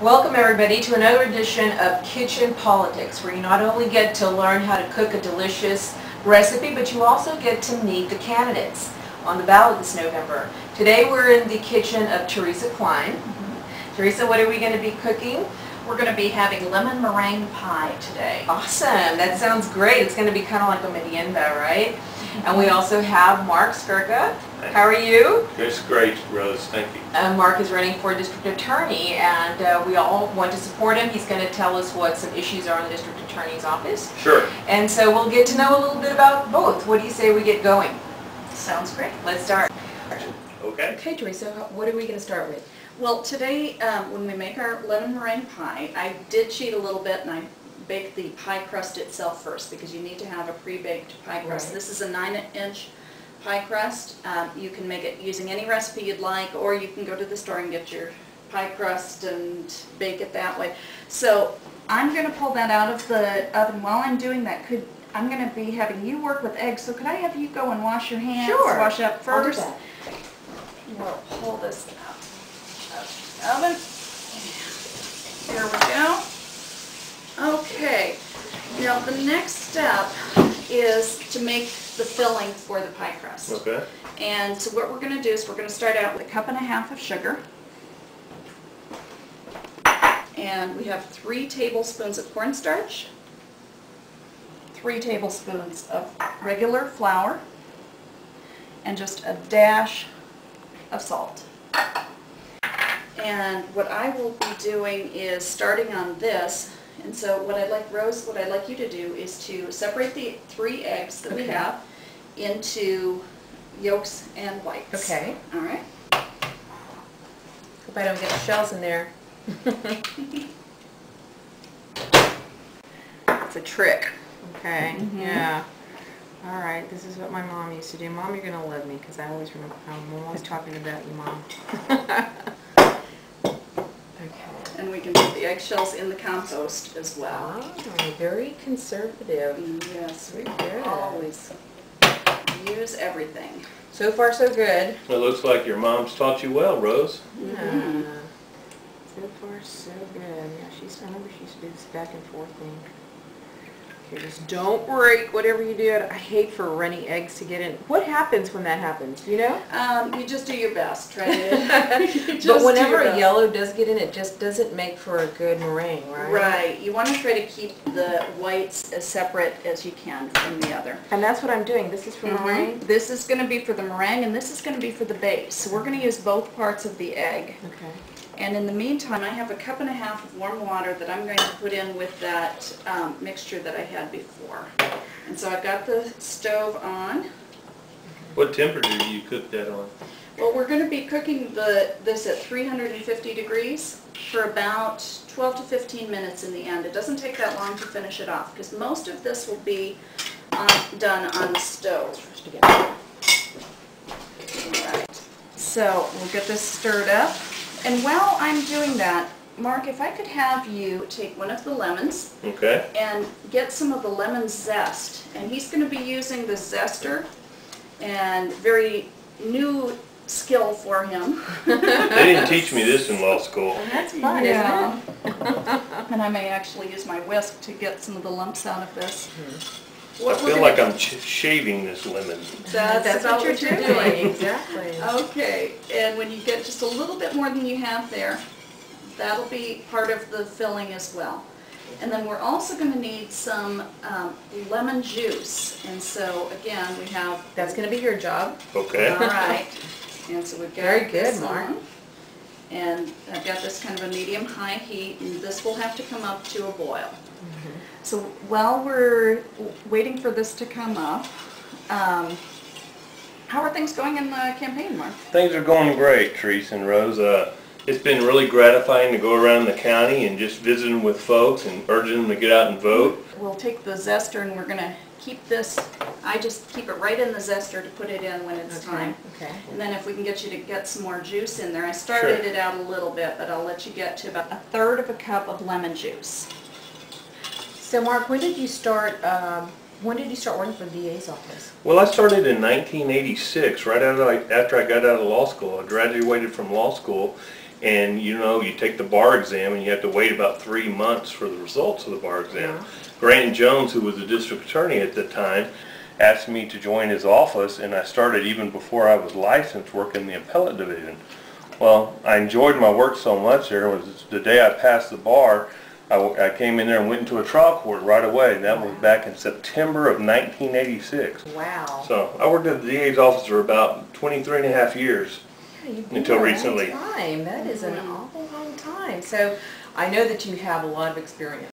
Welcome everybody to another edition of Kitchen Politics, where you not only get to learn how to cook a delicious recipe, but you also get to meet the candidates on the ballot this November. Today we're in the kitchen of Teresa Klein. Teresa, what are we going to be cooking? We're going to be having lemon meringue pie today. Awesome, that sounds great. It's going to be kind of like a merienda, right? And we also have Mark Skurka. How are you? It's great, Rose. Thank you. Mark is running for district attorney, and we all want to support him. He's going to tell us what some issues are in the district attorney's office. Sure. And so we'll get to know a little bit about both. What do you say we get going? Sounds great. Let's start. Okay. Okay, Teresa, what are we going to start with? Well, today when we make our lemon meringue pie, I did cheat a little bit and I baked the pie crust itself first because you need to have a pre-baked pie crust. Right. This is a 9-inch pie crust. You can make it using any recipe you'd like, or you can go to the store and get your pie crust and bake it that way. So I'm going to pull that out of the oven. While I'm doing that, I'm going to be having you work with eggs, so could I have you go and wash your hands? Sure. Wash up first. I'll do that. We'll pull this out of the oven. There we go. Okay, now the next step is to make the filling for the pie crust. Okay. And so what we're going to do is we're going to start out with 1.5 cups of sugar. And we have 3 tablespoons of cornstarch, 3 tablespoons of regular flour, and just a dash of salt. And what I will be doing is starting on this. And so what I'd like, Rose, what I'd like you to do is to separate the 3 eggs that we have into yolks and whites. Okay. All right. Hope I don't get the shells in there. It's a trick. Okay, yeah. All right, this is what my mom used to do. Mom, you're going to love me because I always remember, I'm always talking about you, Mom. Okay. And we can put the eggshells in the compost as well. Oh, very conservative. Yes, we Good. always use everything. So far, so good. It looks like your mom's taught you well, Rose. Yeah. So far, so good. Yeah, I remember she used to do this back and forth thing. Okay, just don't break whatever you do. I hate for runny eggs to get in. What happens when that happens? Do you know? You just do your best. Try to. But whenever a yellow does get in, it just doesn't make for a good meringue, right? Right. You want to try to keep the whites as separate as you can from the other. And that's what I'm doing. This is for meringue? This is going to be for the meringue, and this is going to be for the base. So we're going to use both parts of the egg. Okay. And in the meantime, I have 1.5 cups of warm water that I'm going to put in with that mixture that I had before. And so I've got the stove on. What temperature do you cook that on? Well, we're going to be cooking this at 350 degrees for about 12 to 15 minutes in the end. It doesn't take that long to finish it off because most of this will be done on the stove. All right. So we'll get this stirred up. And while I'm doing that, Mark, if I could have you take one of the lemons Okay. and get some of the lemon zest. And he's going to be using the zester, and very new skill for him. They didn't teach me this in law school. And that's fun, isn't it? And I may actually use my whisk to get some of the lumps out of this. I feel like I'm shaving this lemon. That's what you're doing. Exactly. Okay, and when you get just a little bit more than you have there, that'll be part of the filling as well. And then we're also going to need some lemon juice. And so again, we have... That's going to be your job. Okay. All right. And so we've got Very good, this Mark. on. And I've got this kind of a medium-high heat, and this will have to come up to a boil. So while we're waiting for this to come up, how are things going in the campaign, Mark? Things are going great, Teresa and Rose. It's been really gratifying to go around the county and just visiting with folks and urging them to get out and vote. We'll take the zester and we're going to keep this, I just keep it right in the zester to put it in when it's time. Okay. And then if we can get you to get some more juice in there, I started Sure. it out a little bit, but I'll let you get to about 1/3 cup of lemon juice. So Mark, when did you start working for the DA's office? Well, I started in 1986, right after I got out of law school. I graduated from law school, And you know, you take the bar exam and you have to wait about 3 months for the results of the bar exam. Grant Jones, who was the district attorney at the time, asked me to join his office, and I started even before I was licensed working in the appellate division. Well, I enjoyed my work so much there. It was the day I passed the bar, I came in there and went into a trial court right away. That was back in September of 1986. Wow. So I worked at the DA's office for about 23 and a half years. Yeah, you've been Until there a recently. long time. That is an awful long time. So I know that you have a lot of experience.